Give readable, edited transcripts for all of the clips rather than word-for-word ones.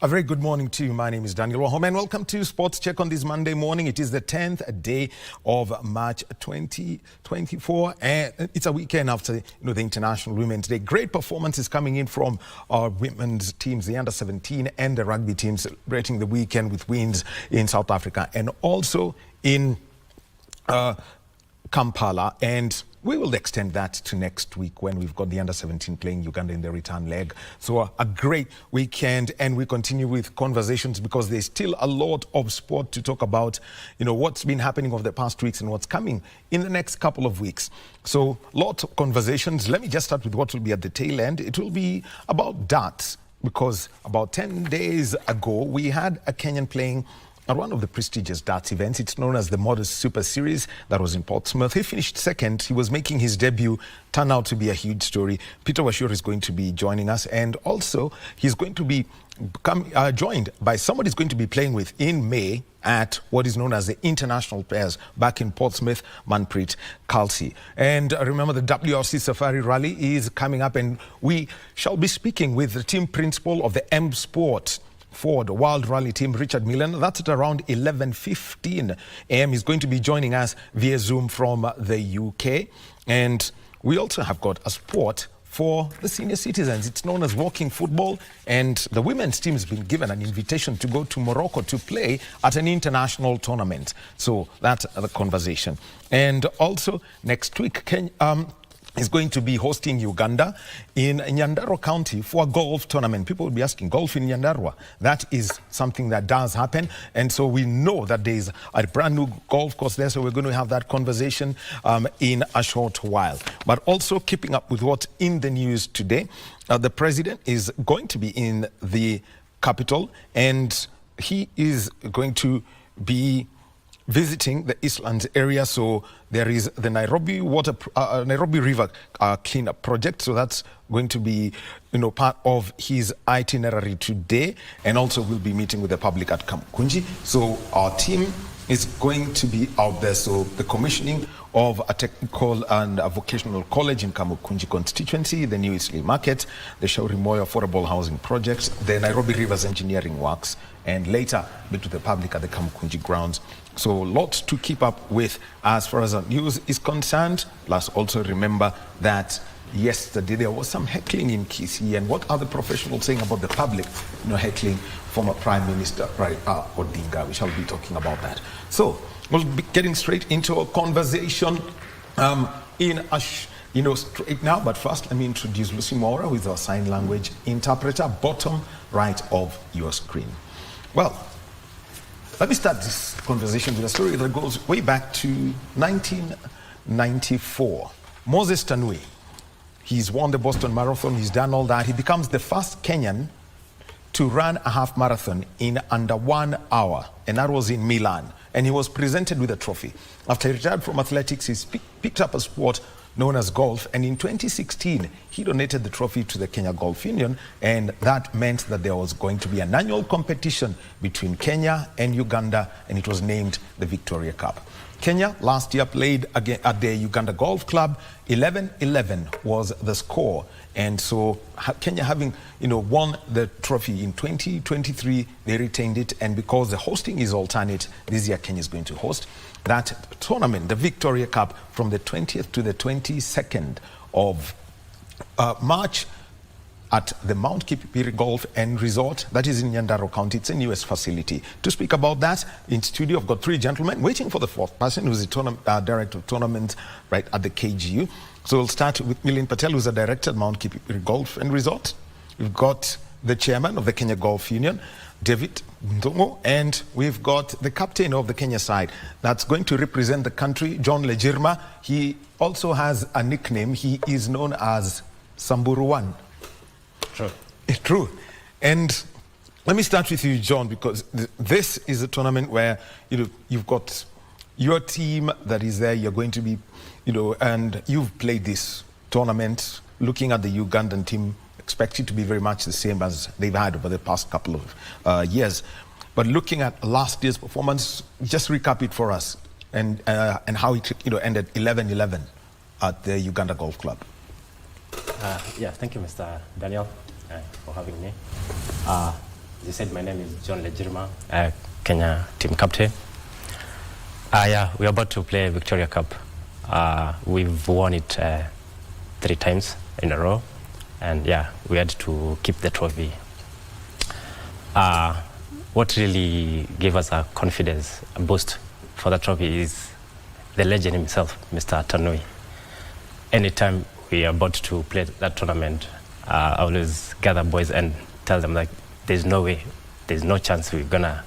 A very good morning to you. My name is Daniel Wahome and welcome to Sports Check on this Monday morning. It is the 10th day of March 2024 and it's a weekend after the International Women's Day. Great performances coming in from our women's teams, the under-17 and the rugby teams, celebrating the weekend with wins in South Africa and also in Kampala, and we will extend that to next week when we've got the under-17 playing Uganda in the return leg. So a great weekend, and we continue with conversations because there's still a lot of sport to talk about, what's been happening over the past weeks and what's coming in the next couple of weeks. So lots of conversations. Let me just start with what will be at the tail end. It will be about darts, because about 10 days ago we had a Kenyan playing at one of the prestigious darts events. It's known as the Modest Super Series. That was in Portsmouth. He finished second. He was making his debut. Turned out to be a huge story. Peter Washur is going to be joining us, and also he's going to be joined by somebody who's going to be playing with in May at what is known as the International Pairs back in Portsmouth, Manpreet Khalsi. And remember, the WRC Safari Rally is coming up, and we shall be speaking with the team principal of the M Sport Ford World Rally Team, Richard Millen. That's at around 11:15 a.m. He's going to be joining us via Zoom from the UK. And we also have got a sport for the senior citizens. It's known as walking football, and the women's team has been given an invitation to go to Morocco to play at an international tournament. So that's the conversation. And also next week, is going to be hosting Uganda in Nyandarua County for a golf tournament. People will be asking, golf in Nyandarua? That is something that does happen. And so we know that there is a brand new golf course there. So we're going to have that conversation in a short while. But also keeping up with what's in the news today, the president is going to be in the capital, and he is going to be visiting the Eastlands area. So there is the Nairobi River cleanup project. So that's going to be, part of his itinerary today. And also we'll be meeting with the public at Kamukunji. So our team is going to be out there. So the commissioning of a technical and a vocational college in Kamukunji constituency, the new Eastleigh Market, the Shauri Moyo Affordable Housing Project, the Nairobi Rivers Engineering Works, and later meet with the public at the Kamukunji grounds. So lots to keep up with as far as our news is concerned. Plus also remember that yesterday there was some heckling in Kisii, and what are the professionals saying about the public, heckling former Prime Minister Odinga. We shall be talking about that. So we'll be getting straight into a conversation straight now. But first, let me introduce Lucy Mora, who is our sign language interpreter, bottom right of your screen. Well, let me start this conversation with a story that goes way back to 1994. Moses Tanui, he's won the Boston Marathon, he's done all that. He becomes the first Kenyan to run a half marathon in under 1 hour, and that was in Milan. And he was presented with a trophy. After he retired from athletics, he picked up a sport known as golf, and in 2016 he donated the trophy to the Kenya Golf Union, and that meant that there was going to be an annual competition between Kenya and Uganda, and it was named the Victoria Cup. Kenya last year played again at the Uganda Golf Club. 11-11 was the score, and so Kenya, having won the trophy in 2023, they retained it. And because the hosting is alternate, this year Kenya is going to host that tournament, the Victoria Cup, from the 20th to the 22nd of March at the Mount Kipipiri Golf and Resort, that is in Nyandarua County. It's a newest facility. To speak about that, in studio, I've got three gentlemen waiting for the fourth person, who's the director of tournament right at the KGU. So we'll start with Milind Patel, who's the director at Mount Kipipiri Golf and Resort. We've got the chairman of the Kenya Golf Union, David Ndongo, and we've got the captain of the Kenya side that's going to represent the country, John Lejirma. He also has a nickname. He is known as Samburu One. True. True. And let me start with you, John, because this is a tournament where you've got your team that is there. You're going to be, and you've played this tournament. Looking at the Ugandan team, expect it to be very much the same as they've had over the past couple of years. But looking at last year's performance, just recap it for us, and how it ended 11-11 at the Uganda Golf Club. Yeah, thank you, Mr. Daniel, for having me. you said, my name is John Lejirma, Kenya team captain. Yeah, we're about to play Victoria Cup. We've won it 3 times in a row, and yeah, we had to keep the trophy. What really gave us a confidence, a boost for the trophy is the legend himself, Mr. Tanui. Anytime we are about to play that tournament, I always gather boys and tell them, like, there's no way, there's no chance we're gonna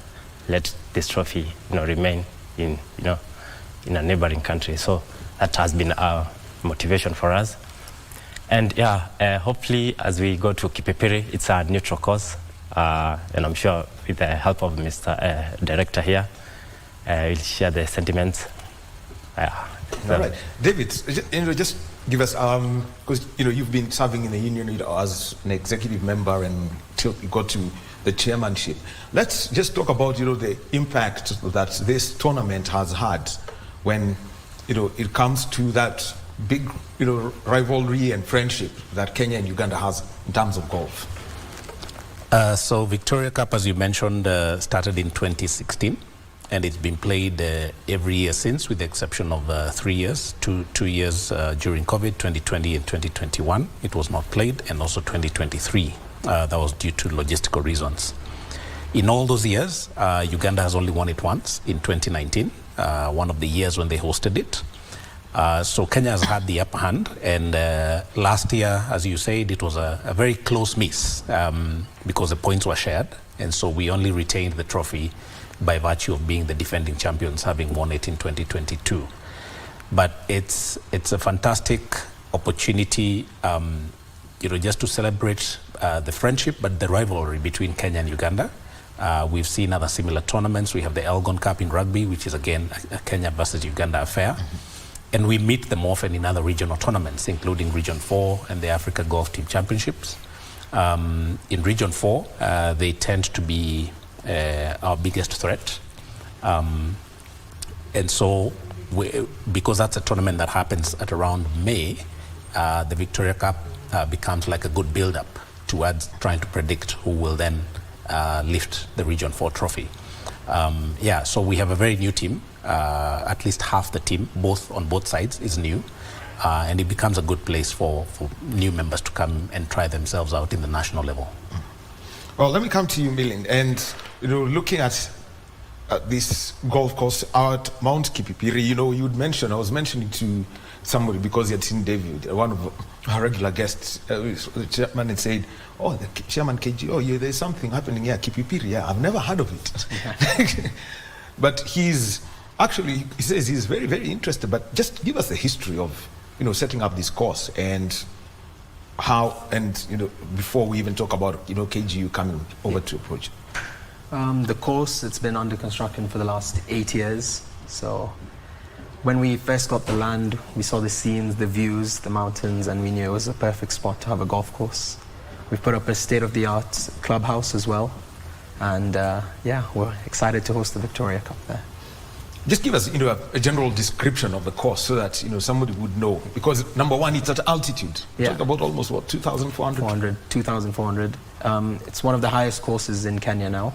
let this trophy, remain in a neighboring country. So that has been our motivation for us. And yeah, hopefully as we go to Kipipiri, it's a neutral course, and I'm sure with the help of Mr. Director here, we'll share the sentiments. All right, David, just give us, because you've been serving in the union as an executive member until you got to the chairmanship. Let's just talk about the impact that this tournament has had when it comes to that big rivalry and friendship that Kenya and Uganda has in terms of golf. So Victoria Cup, as you mentioned, started in 2016. And it's been played every year since, with the exception of 3 years, two years during COVID, 2020 and 2021. It was not played, and also 2023. That was due to logistical reasons. In all those years, Uganda has only won it once, in 2019, one of the years when they hosted it. So Kenya has had the upper hand, and last year, as you said, it was a very close miss because the points were shared, and so we only retained the trophy by virtue of being the defending champions, having won it in 2022. But it's a fantastic opportunity, just to celebrate the friendship, but the rivalry between Kenya and Uganda. We've seen other similar tournaments. We have the Elgon Cup in rugby, which is again a Kenya versus Uganda affair. And we meet them often in other regional tournaments, including Region 4 and the Africa Golf Team Championships. In Region 4, they tend to be our biggest threat. And so, because that's a tournament that happens at around May, the Victoria Cup becomes like a good build-up towards trying to predict who will then lift the Region 4 trophy. So we have a very new team. At least half the team, on both sides, is new. And it becomes a good place for new members to come and try themselves out in the national level. Well, let me come to you, Milling. And, looking at this golf course out Mount Kipipiri, I was mentioning to somebody, because he had seen David, one of our regular guests, the chairman, had said, oh, the chairman KG, oh, yeah, there's something happening here, Kipipiri, yeah, I've never heard of it. Yeah. But he says he's very, very interested, but just give us the history of, setting up this course and how, and, before we even talk about, KGU coming over to approach. The course, it's been under construction for the last 8 years. So when we first got the land, we saw the scenes, the views, the mountains, and we knew it was a perfect spot to have a golf course. We've put up a state-of-the-art clubhouse as well. And we're excited to host the Victoria Cup there. Just give us, a general description of the course so that, somebody would know. Because number one, it's at altitude. Yeah. Talk about almost, 2,400? 2,400. It's one of the highest courses in Kenya now.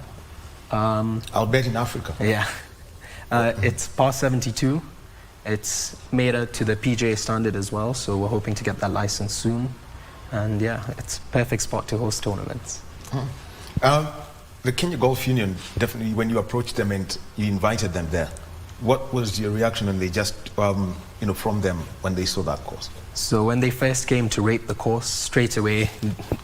I'll bet in Africa. Yeah. It's par 72. It's made up to the PGA standard as well, so we're hoping to get that license soon. And yeah, it's a perfect spot to host tournaments. The Kenya Golf Union, definitely, when you approached them and you invited them there, what was your reaction when they just, from them, when they saw that course? So when they first came to rate the course, straight away,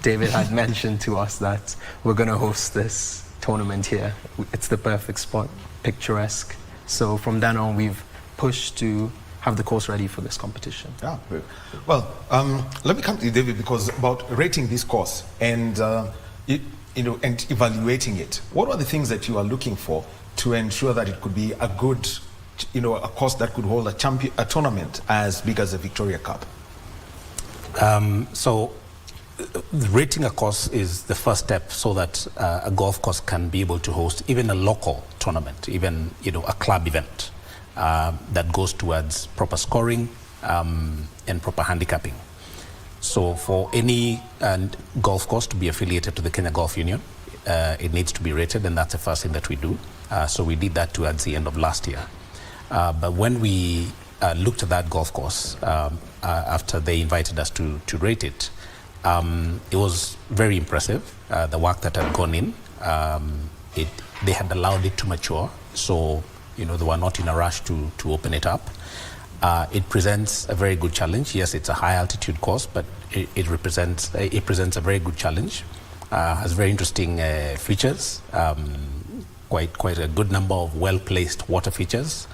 David had mentioned to us that we're going to host this tournament here. It's the perfect spot, picturesque. So from then on, we've pushed to have the course ready for this competition. Yeah. Well, let me come to you, David, because about rating this course and, and evaluating it, what are the things that you are looking for to ensure that it could be a good, a course that could hold a tournament as big as the Victoria Cup? So rating a course is the first step so that a golf course can be able to host even a local tournament, even a club event that goes towards proper scoring and proper handicapping. So for any golf course to be affiliated to the Kenya Golf Union, it needs to be rated, and that's the first thing that we do. So we did that towards the end of last year. But when we looked at that golf course, after they invited us to rate it, it was very impressive, the work that had gone in. They had allowed it to mature, so they were not in a rush to open it up. It presents a very good challenge. Yes, it's a high altitude course, but it presents a very good challenge. Has very interesting features, quite a good number of well-placed water features,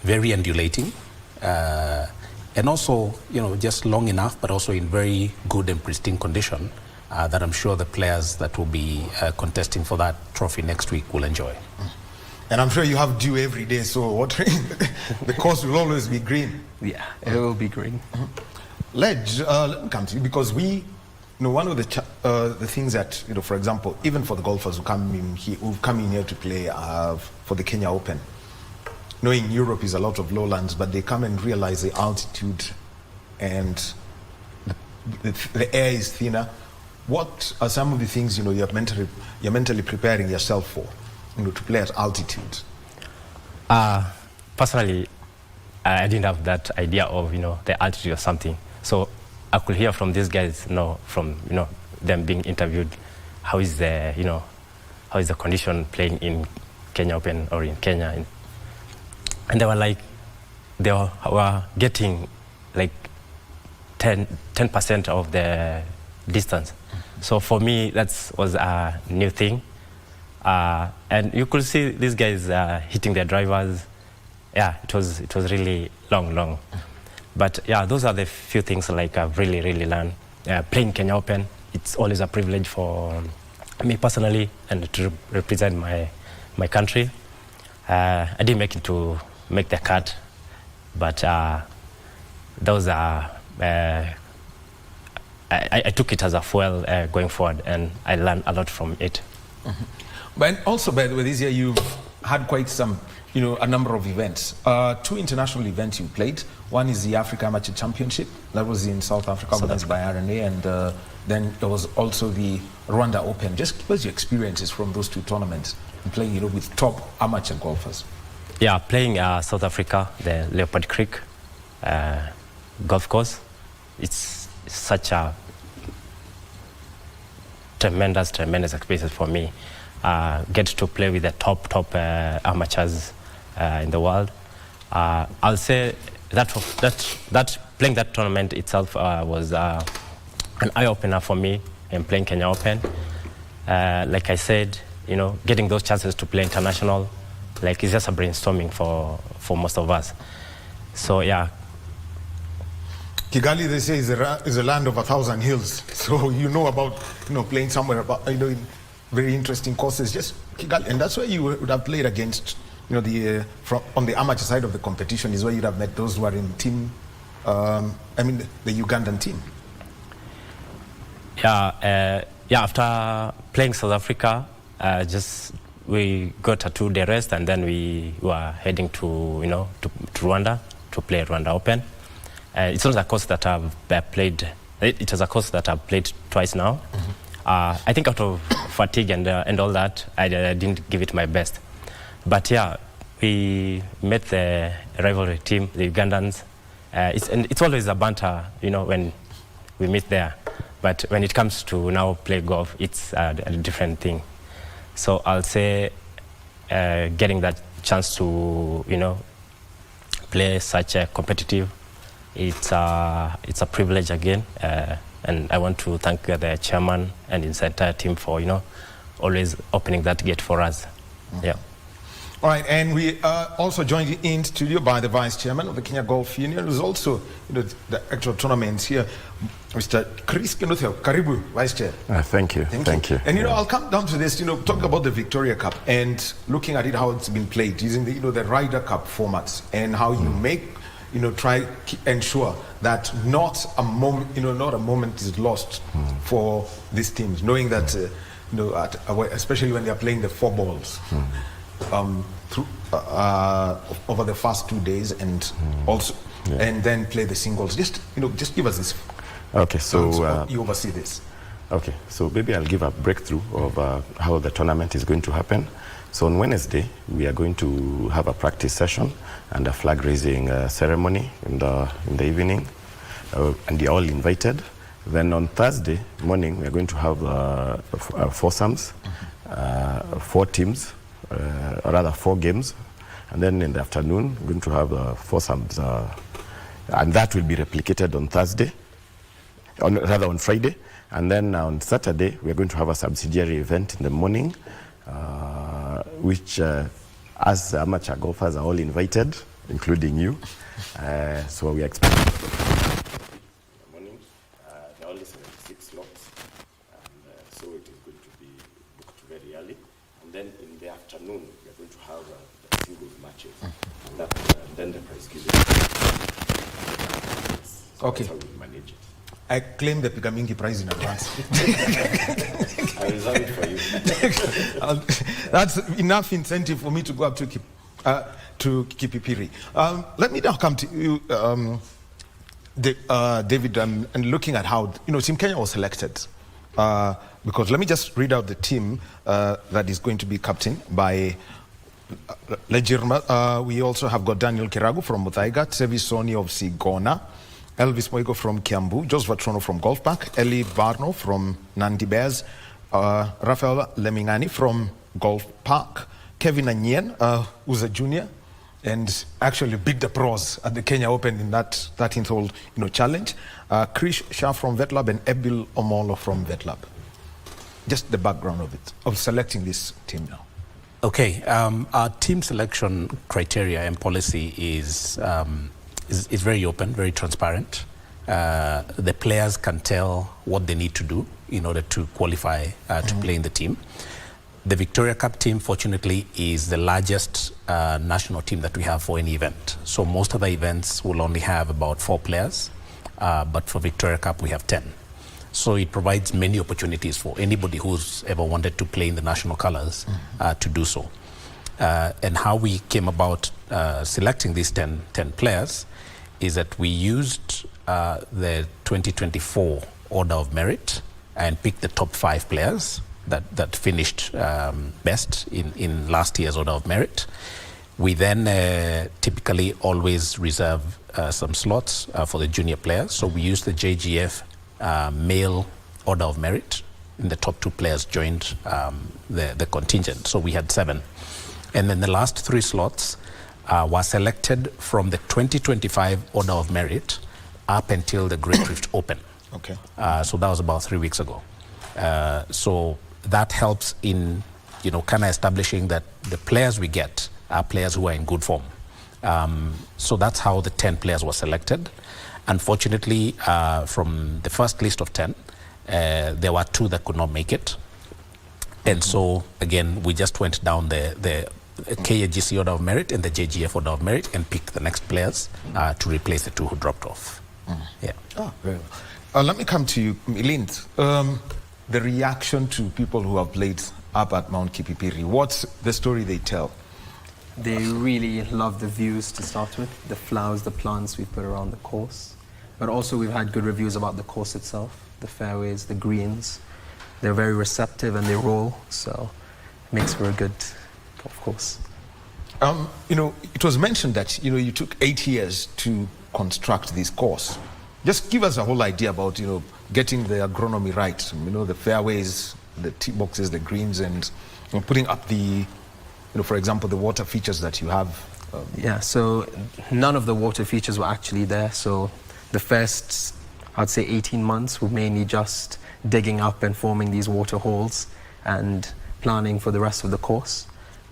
very undulating, and also just long enough, but also in very good and pristine condition that I'm sure the players that will be contesting for that trophy next week will enjoy. And I'm sure you have dew every day, so the course will always be green. Yeah, it will be green. Ledge, let me come to you, because one of the things that, for example, even for the golfers who've come in here to play for the Kenya Open, knowing Europe is a lot of lowlands, but they come and realize the altitude and the air is thinner. What are some of the things you're mentally preparing yourself for, to play at altitude? Personally, I didn't have that idea of the altitude or something. So I could hear from these guys, from them being interviewed, how is the condition playing in Kenya Open or in Kenya, and they were like, they were getting like 10% of the distance. So for me, that was a new thing. And you could see these guys hitting their drivers. Yeah, it was really long. But yeah, those are the few things like I've really learned. Playing Kenya Open, it's always a privilege for me personally and to represent my country. I didn't make the cut, but those are I took it as a fuel going forward, and I learned a lot from it. Mm-hmm. But also, by the way, this year you've had quite some, a number of events. 2 international events you played. One is the Africa Amateur Championship. That was in South Africa, organized by RNA. And then there was also the Rwanda Open. Just give us your experiences from those 2 tournaments and playing, with top amateur golfers. Yeah, playing South Africa, the Leopard Creek golf course. It's such a tremendous experience for me. Get to play with the top amateurs in the world. I'll say that playing that tournament itself was an eye-opener for me in playing Kenya Open. Like I said, getting those chances to play international, like it's just a brainstorming for most of us. So yeah. Kigali, they say, is a land of 1,000 hills. So about playing somewhere in very interesting courses, just Kigali, and that's where you would have played against on the amateur side of the competition is where you'd have met those who are in team. The Ugandan team. Yeah. After playing South Africa, we got a 2-day rest, and then we were heading to Rwanda to play Rwanda Open. It's not a course that I've played. It is a course that I've played twice now. Mm-hmm. I think out of fatigue and all that, I didn't give it my best. But yeah, we met the rivalry team, the Ugandans. It's always a banter, when we meet there. But when it comes to now play golf, it's a different thing. So I'll say getting that chance to, play such a competitive, it's a privilege again. And I want to thank the chairman and his entire team for, always opening that gate for us. Mm-hmm. Yeah. All right, and we are also joined in studio by the Vice Chairman of the Kenya Golf Union, who's also, the actual tournaments here, Mr. Chris Kinuthia. Karibu, Vice Chair. Thank you. Thank you. And, I'll come down to this, talk about the Victoria Cup and looking at it, how it's been played, using the Ryder Cup formats and how you make, try ensure that not a moment is lost for these teams, knowing that, especially when they're playing the 4 balls. Over the first 2 days, and also and then play the singles. Just give us this. Okay, so you oversee this. Okay, so maybe I'll give a breakthrough of how the tournament is going to happen. So on Wednesday, we are going to have a practice session and a flag raising ceremony in the evening, and you're all invited. Then on Thursday morning, we are going to have foursomes, 4 teams, or rather 4 games. And then in the afternoon, we're going to have foursomes, and that will be replicated on Thursday, rather on Friday. And then on Saturday, we're going to have a subsidiary event in the morning, which, as amateur golfers, are all invited, including you. So we expect in the morning, there are only 76 slots, and so it is going to be booked very early. And then in the afternoon, we are going to have the singles matches, and then the prize giving. So okay. that's how we manage it. I claim the Pigamingi prize in advance. I reserve it for you. That's enough incentive for me to go up to Kipipiri. Let me now come to you, David, and looking at how Team Kenya was selected. Because let me just read out the team that is going to be captained by Legirma. We also have got Daniel Kiragu from Muthaiga, Sevi Soni of Sigona, Elvis Moigo from Kiambu, Jos Vatrono from Golf Park, Eli Barno from Nandi Bears, Rafael Lemingani from Golf Park, Kevin Anyen, who's a junior, and actually beat the pros at the Kenya Open in that 13th hole challenge, Krish Shah from Vetlab, and Ebil Omolo from Vetlab. Just the background of it, of selecting this team now. Okay, our team selection criteria and policy is very open, very transparent. The players can tell what they need to do in order to qualify to play in the team. The Victoria Cup team, fortunately, is the largest national team that we have for any event. So most of the events will only have about 4 players, but for Victoria Cup we have 10. So it provides many opportunities for anybody who's ever wanted to play in the national colors to do so. And how we came about selecting these 10 players is that we used the 2024 order of merit and picked the top 5 players that finished best in last year's order of merit. We then typically always reserve some slots for the junior players. So we used the JGF male order of merit, and the top 2 players joined the contingent. So we had 7. And then the last 3 slots were selected from the 2025 order of merit up until the Great Rift Open. Okay. So that was about 3 weeks ago. So that helps in, kind of establishing that the players we get are players who are in good form. So that's how the 10 players were selected. Unfortunately, from the first list of 10, there were 2 that could not make it. And so, again, we just went down the KAGC order of merit and the JGF order of merit and picked the next players to replace the 2 who dropped off. Yeah. Oh, very well. Let me come to you, Milind. The reaction to people who have played up at Mount Kipipiri, what's the story they tell? They really love the views to start with, the flowers, the plants we put around the course. But also we've had good reviews about the course itself, the fairways, the greens. They're very receptive and they roll, so it makes for a good golf course. It was mentioned that, you took 8 years to construct this course. Just give us a whole idea about, getting the agronomy right, the fairways, the tee boxes, the greens, and putting up the, for example, the water features that you have. Yeah, so none of the water features were actually there. So the first, I'd say 18 months were mainly just digging up and forming these water holes and planning for the rest of the course.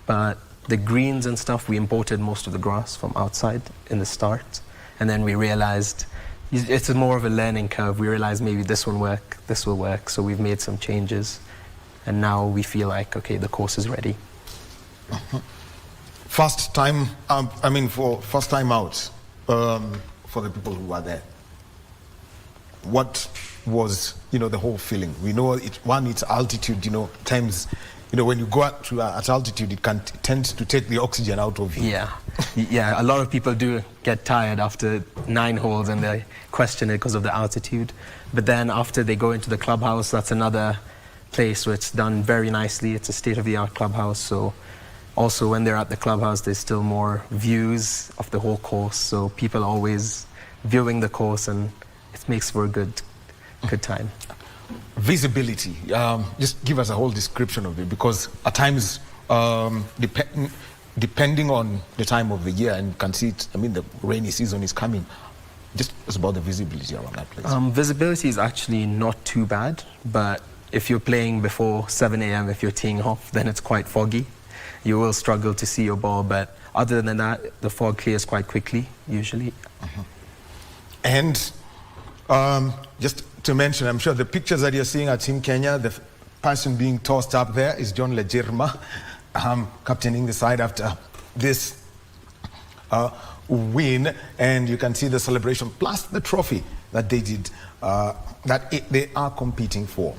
But the greens and stuff, we imported most of the grass from outside in the start. And then we realized it's more of a learning curve. We realized maybe this will work, this will work. So we've made some changes. And now we feel like, okay, the course is ready. First time, for first time out, for the people who were there, what was, the whole feeling? We know it's altitude, times, when you go out to at altitude, it can tend to take the oxygen out of you. Yeah, a lot of people do get tired after 9 holes and they question it because of the altitude. But then after they go into the clubhouse, that's another place where it's done very nicely. It's a state-of-the-art clubhouse, so also when they're at the clubhouse, there's still more views of the whole course, so people are always viewing the course, and it makes for a good time. Visibility, just give us a whole description of it, because at times, depending on the time of the year, and you can see it, the rainy season is coming, just about the visibility around that place. Visibility is actually not too bad, but if you're playing before 7 a.m., if you're teeing off, then it's quite foggy. You will struggle to see your ball, but other than that, the fog clears quite quickly, usually. And just to mention, I'm sure the pictures that you're seeing at Team Kenya, the person being tossed up there is John Lejerma, captaining the side after this win, and you can see the celebration plus the trophy that they did, they are competing for.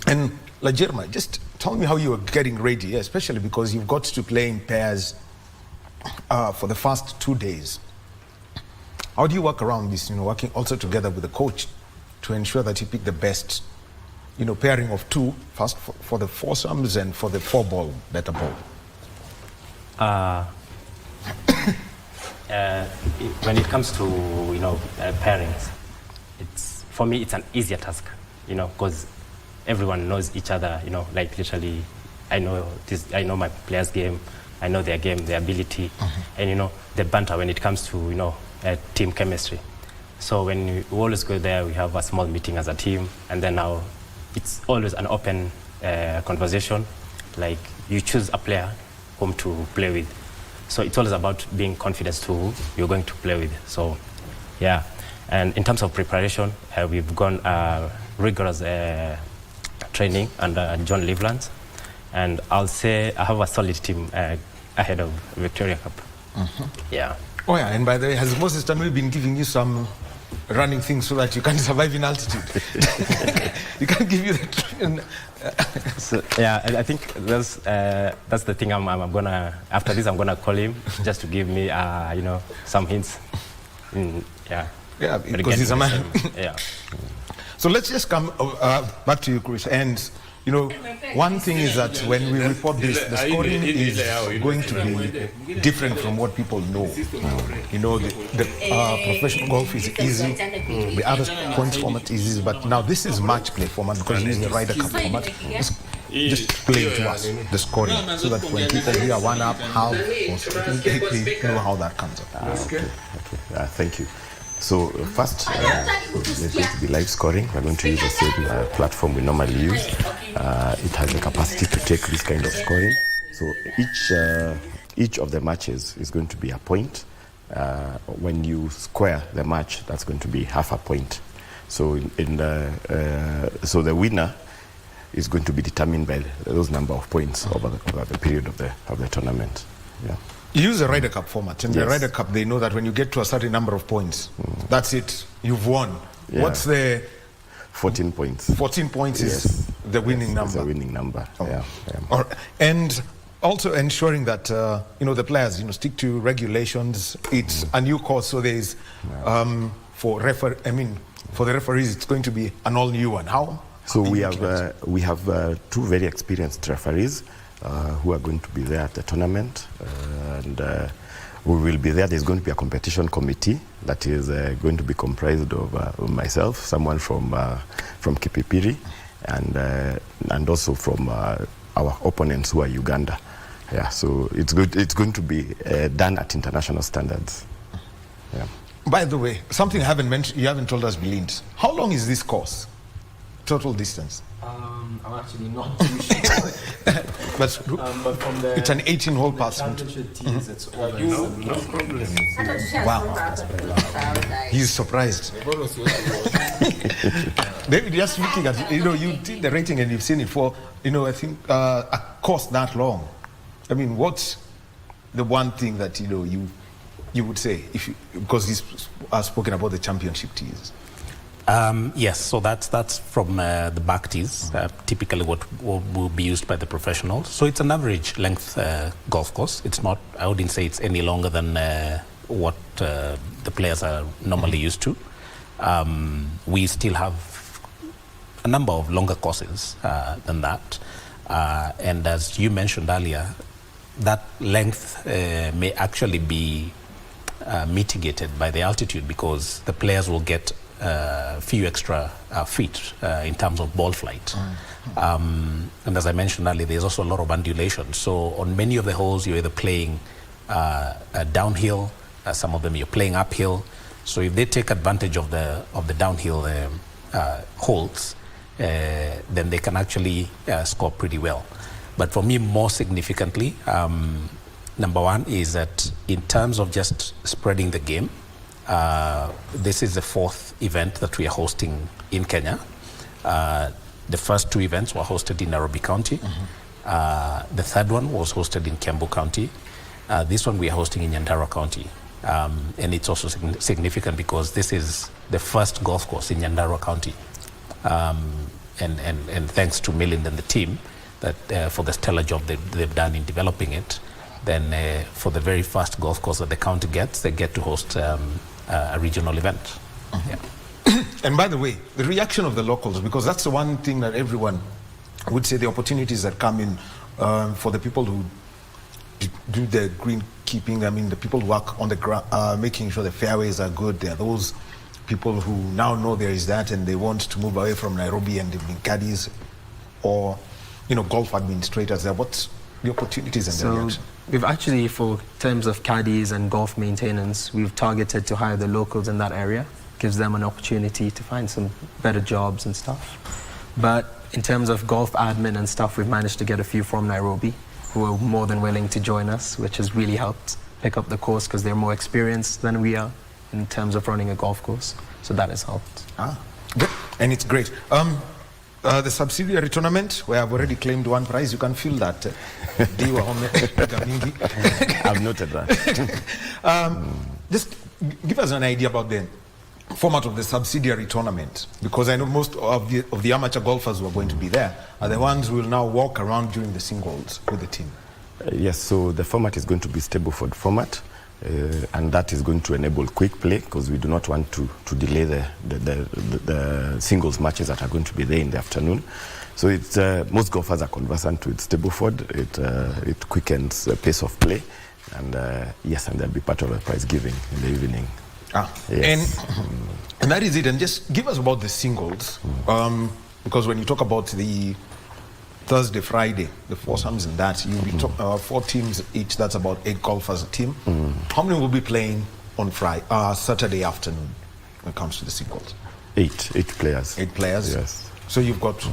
And Lejerma, just tell me how you were getting ready, especially because you've got to play in pairs for the first 2 days. How do you work around this, working also together with the coach to ensure that you pick the best, pairing of 2, first for the foursomes and for the 4-ball, better ball? When it comes to, pairings, for me, it's an easier task, because everyone knows each other, like literally, I know my players' game, I know their game, their ability, and, the banter when it comes to, team chemistry. So when we always go there, we have a small meeting as a team, and then now it's always an open conversation. Like you choose a player whom to play with. So it's always about being confident to who you're going to play with. So yeah, and in terms of preparation, we've gone rigorous training under John Livland, and I'll say I have a solid team ahead of Victoria Cup. Yeah. Oh yeah, and by the way, has Moses Tanui been giving you some running things so that you can survive in altitude? You can't give you the So yeah, I think that's the thing. I'm gonna, after this, I'm gonna call him just to give me some hints. Yeah, because he's a man. Yeah. So let's just come back to you, Chris. And one thing is that when we report this, the scoring is going to be different from what people know. The professional golf is easy, the other points format is easy, but now this is match play format because you use the Ryder Cup format. Just play to us the scoring so that when people hear 1 up, half, or something, they know how that comes up. Okay. Thank you. So first, there's going to be live scoring. We're going to use the same platform we normally use. It has the capacity to take this kind of scoring. So each of the matches is going to be a point. When you square the match, that's going to be half a point. So so the winner is going to be determined by those number of points over the period of the tournament. Yeah. You use the Ryder Cup format. In the Ryder Cup, they know that when you get to a certain number of points, that's it. You've won. Yeah. What's the 14 points? 14 points is the winning number. It's the winning number. Oh. Yeah. And also ensuring that the players stick to regulations. It's a new course, so there is for the referees, it's going to be an all new one. How? So we have 2 very experienced referees who are going to be there at the tournament, and we will be there. There's going to be a competition committee that is going to be comprised of myself, someone from Kipipiri, and also from our opponents who are Uganda. Yeah, so it's good. It's going to be done at international standards. Yeah. By the way, something I haven't mentioned, you haven't told us, Blind. How long is this course? Total distance? I'm actually not too sure. but from the it's an 18-hole pass. It's Wow. He's surprised. David, just looking at, you did the rating and you've seen it for, I think, a course that long. I mean, what's the one thing that, you would say, because he's spoken about the championship tees? Yes, so that's from the back tees, typically what will be used by the professionals. So it's an average length golf course. It's not, I wouldn't say it's any longer than what the players are normally used to. We still have a number of longer courses than that. And as you mentioned earlier, that length may actually be mitigated by the altitude, because the players will get a few extra feet in terms of ball flight. And as I mentioned earlier, there's also a lot of undulation. So on many of the holes, you're either playing downhill, some of them you're playing uphill. So if they take advantage of the downhill holes, then they can actually score pretty well. But for me, more significantly, number one is that in terms of just spreading the game, this is the fourth event that we are hosting in Kenya. The first two events were hosted in Nairobi County. The third one was hosted in Kiambu County. This one we are hosting in Nyandarua County. And it's also significant because this is the first golf course in Nyandarua County. And thanks to Milind and the team that for the stellar job they've done in developing it. Then for the very first golf course that the county gets, they get to host a regional event. Yeah. And by the way, the reaction of the locals, because that's the one thing that everyone would say, the opportunities that come in for the people who do the green keeping. I mean, the people who work on the ground, making sure the fairways are good. There are those people who now know there is that and they want to move away from Nairobi and they've been caddies or, you know, golf administrators there. What's the opportunities and the reaction? We've actually, for terms of caddies and golf maintenance, we've targeted to hire the locals in that area. Gives them an opportunity to find some better jobs and stuff. But in terms of golf admin and stuff, we've managed to get a few from Nairobi who are more than willing to join us, which has really helped pick up the course because they're more experienced than we are in terms of running a golf course. So that has helped. Good. And it's great. The subsidiary tournament, where I've already claimed one prize, you can feel that. I've noted that. Just give us an idea about the format of the subsidiary tournament, because I know most of the amateur golfers who are going to be there are the ones who will now walk around during the singles with the team. Yes, so the format is going to be Stableford format, and that is going to enable quick play because we do not want to delay the singles matches that are going to be there in the afternoon. So it's most golfers are conversant with Stableford. It quickens the pace of play, and yes, and they'll be part of the prize giving in the evening. Yes. And that is it. And just give us about the singles, because when you talk about the Thursday, Friday, the foursomes and that, you'll be 4 teams each. That's about 8 golfers a team. How many will be playing on Saturday afternoon when it comes to the singles? 8 players. 8 players. Yes. So you've got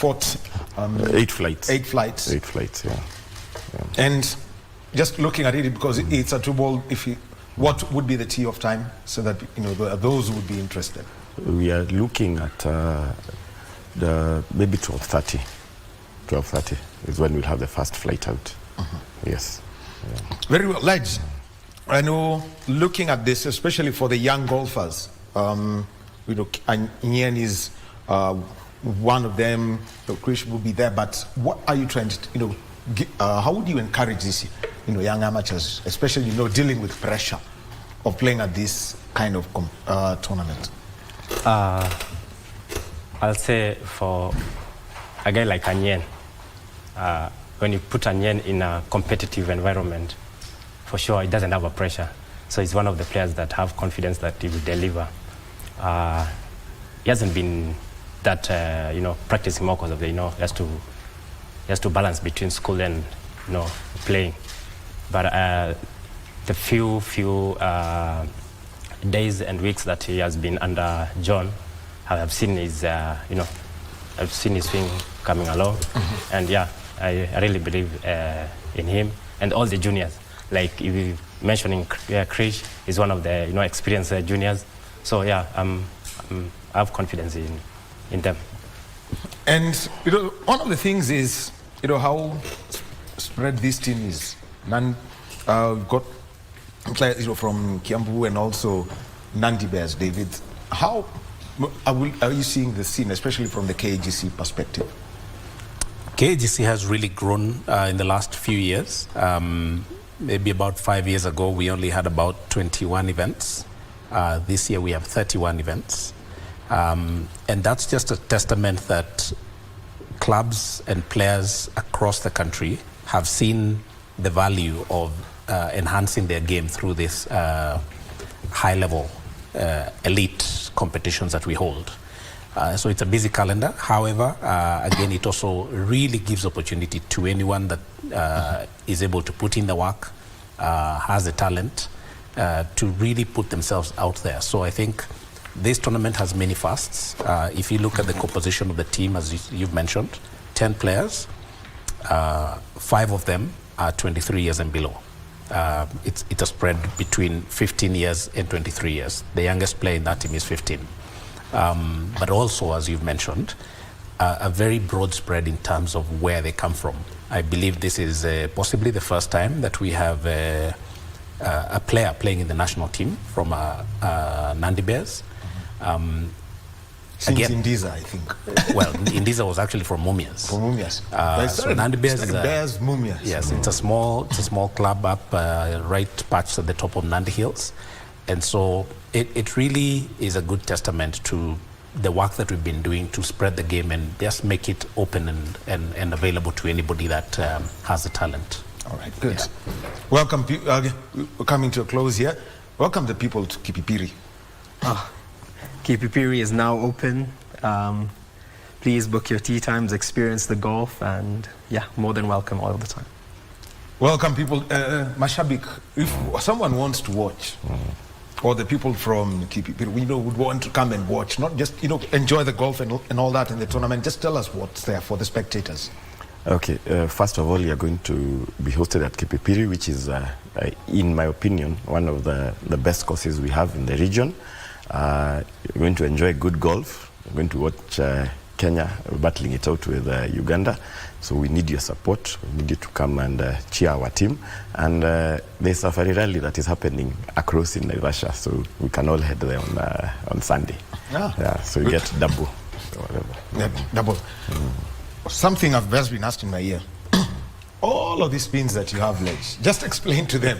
8 flights. 8 flights. 8 flights. Yeah. And just looking at it, because it's a 2-ball, what would be the tee of time so that those who would be interested? We are looking at maybe 12:30. 12:30 is when we'll have the first flight out. Yes. Yeah. Very well, lads. I know, looking at this, especially for the young golfers, Nyen is one of them. Krish will be there. But what are you trying to, how would you encourage this, young amateurs, especially dealing with pressure of playing at this kind of tournament? I'll say for a guy like Nyen, when you put Nyen in a competitive environment, for sure he doesn't have a pressure. So he's one of the players that have confidence that he will deliver. He hasn't been that, practicing more because of he has to balance between school and, playing. But the few days and weeks that he has been under John, I have seen his, I've seen his swing coming along, and yeah, I really believe in him and all the juniors. Like you mentioning, Krish is one of the experienced juniors. So yeah, I have confidence in them. And one of the things is how spread this team is. We've got players from Kiambu and also Nandi Bears, David. How Are you seeing the scene, especially from the KGC perspective? KGC has really grown in the last few years. Maybe about 5 years ago, we only had about 21 events. This year we have 31 events. And that's just a testament that clubs and players across the country have seen the value of enhancing their game through this high-level elite competitions that we hold. So it's a busy calendar. However, again, it also really gives opportunity to anyone that is able to put in the work, has the talent to really put themselves out there. So I think this tournament has many fasts. If you look at the composition of the team, as you've mentioned, 10 players, 5 of them are 23 years and below. It's a spread between 15 years and 23 years. The youngest player in that team is 15. But also, as you've mentioned, a very broad spread in terms of where they come from. I believe this is possibly the first time that we have a player playing in the national team from Nandi Bears. Since Indiza, I think. Well, Indiza was actually from Mumias. From Mumias. So Nandi Bears is Bears, Mumias. Yes, it's a small club up right patched at the top of Nandi Hills. And so it really is a good testament to the work that we've been doing to spread the game and just make it open and available to anybody that has the talent. All right, good. Yeah. Welcome, we're coming to a close here. Welcome the people to Kipipiri. Kipipiri is now open. Please book your tea times, experience the golf, and yeah, more than welcome all the time. Welcome people. Mashabik, if someone wants to watch, or the people from Kipipiri, would want to come and watch, not just, enjoy the golf and all that in the tournament, just tell us what's there for the spectators. Okay, first of all, you're going to be hosted at Kipipiri, which is, in my opinion, one of the best courses we have in the region. You're going to enjoy good golf. You're going to watch Kenya battling it out with Uganda. So we need your support. We need you to come and cheer our team. And there's a Safari Rally that is happening across in Russia, so we can all head there on Sunday. Yeah, so you get double. Or whatever. Yeah, double. Something I've just been asked in my ear. All of these pins that you have, just explain to them.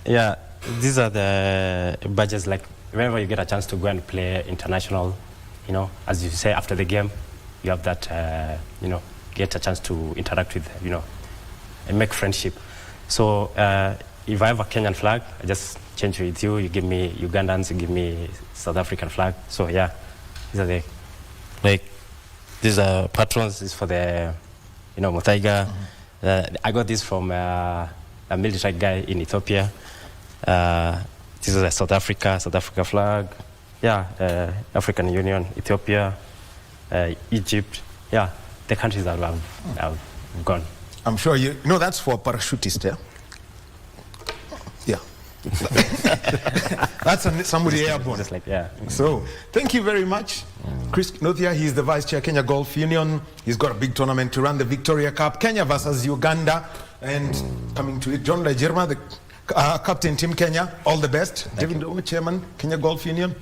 Yeah, these are the badges, like whenever you get a chance to go and play international, as you say, after the game, you have that, get a chance to interact with, and make friendship. So if I have a Kenyan flag, I just change with you. You give me Ugandans, you give me South African flag. So yeah, these are these are patrons. This is for the, Muthaiga. I got this from a military guy in Ethiopia. This is a South Africa flag. Yeah, African Union, Ethiopia, Egypt. Yeah, the countries that have gone. I'm sure that's for a parachutist, yeah? Yeah. That's somebody airborne. Just like, yeah. So, thank you very much. Chris Nothia, he's the Vice Chair, Kenya Golf Union. He's got a big tournament to run, the Victoria Cup, Kenya versus Uganda. And coming to it, John Lajerma, the Captain Team Kenya, all the best. David Ndomo, Chairman, Kenya Golf Union.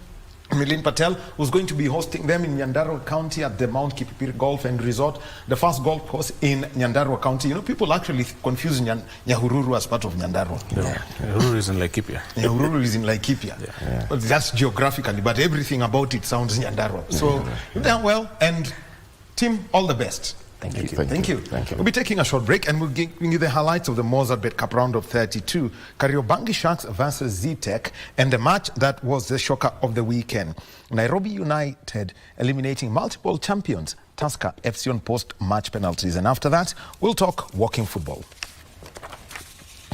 Milin Patel, who's going to be hosting them in Nyandarua County at the Mount Kipipiri Golf and Resort, the first golf course in Nyandarua County. People actually confuse Nyahururu as part of Nyandarua. Yeah. Nyahururu is in Laikipia. Nyahururu is in Laikipia. Yeah. But that's geographically, but everything about it sounds Nyandarua. So you've done well, and team, all the best. Thank you. Thank you. We'll be taking a short break and we'll give you the highlights of the Mozart Bet Cup round of 32. Kariobangi Sharks versus Z-Tech, and the match that was the shocker of the weekend. Nairobi United eliminating multiple champions, Tusker FC on post-match penalties. And after that, we'll talk walking football.